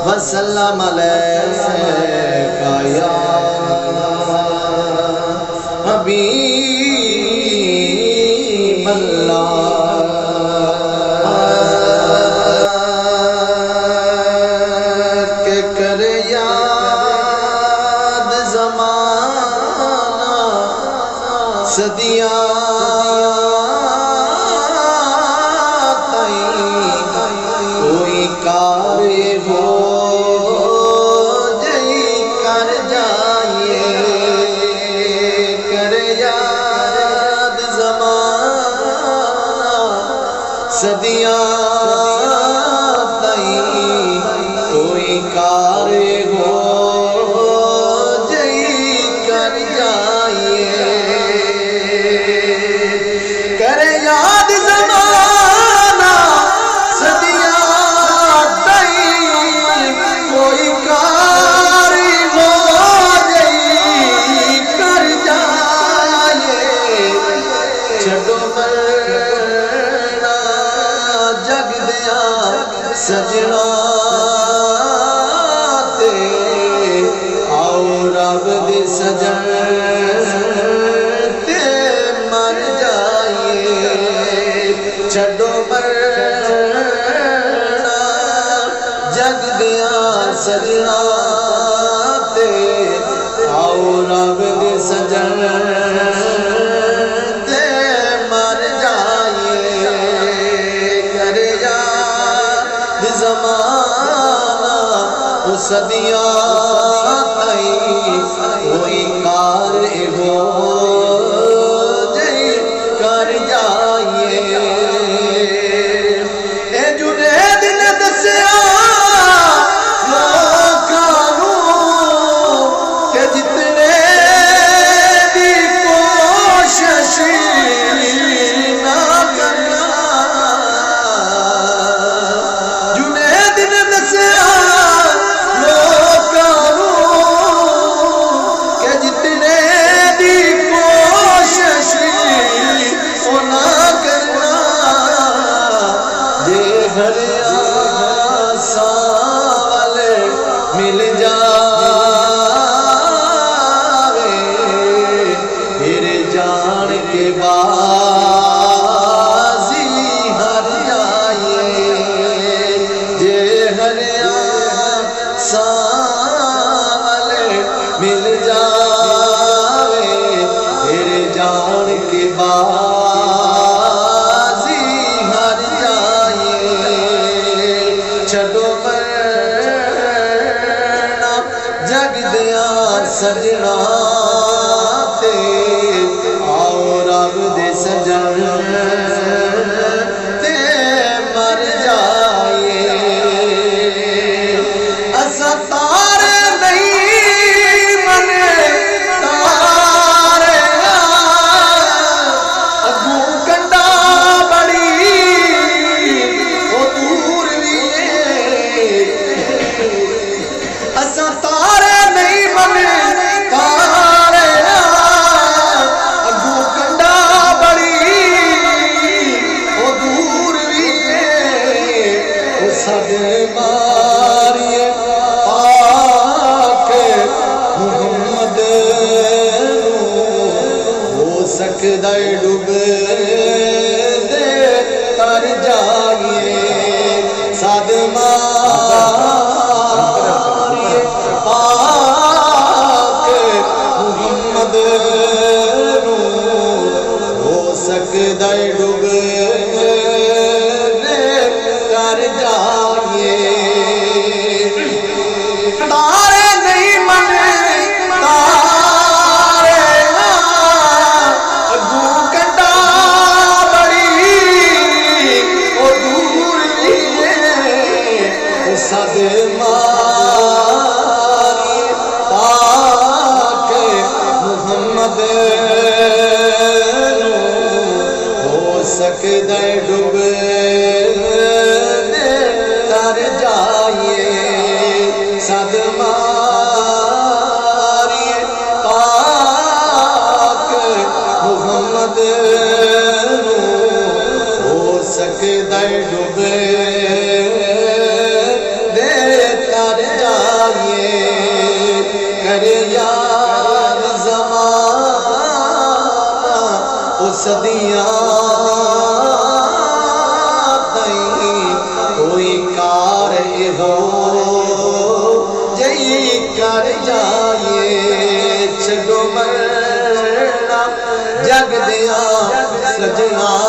وسلم علیکہ یا حبیب اللہ کہ کر یاد زمانہ صدیاں کوئی کار ہو صدیاں تئیں کوئی کار ہو جئی کر جائیے کرے یاد زمانہ صدیاں تئیں کوئی کار ہو جئی کر جائیے چھڈو سجنا تے آؤ رب دے سجن تے مر جائیے چھڈو مرنا جگ دیا سجنا تے آؤ رب دے سجن تے مر جائیے کرے زمانہ وہ صدیاں تئیں کوئی کار ہو جئی کر جائیے اے جنید نے دسیا لوکاں نوں کہ جتنے دی کوشش نہ کرنا مل جاوے پھر جان کے بازی ہر جائیے جے ہریا سال مل جاوے پھر جان کے بازی ہر جائیے چھڈو جگ دیا سجنا تے آؤ رب دے سجن تے مر جائیے اسا تارے نہیں بنے تارے اگوں کنڈا بڑی وہ دور بھی اسا تارے نہیں بنے تارے اگوں کنڈا بڑی وہ دور بھی وہ سب ماریے پاک محمد ہو سکدا ڈوب دے کر جائیے سد ماریے پاک محمد ہو سکدا ڈوب دے کر جائیے تارے نہیں منے تارے اگوں کنڈا بڑی وہ دور لیے سد ماری پاک محمد ہو سکدا ڈوب دے در ڈوبے دے تر جائیے کر یاد زمانہ او صدیاں تئیں کوئی کار ہو جئی کر جائیے چھڈو مرنا جگ دیاں سجنا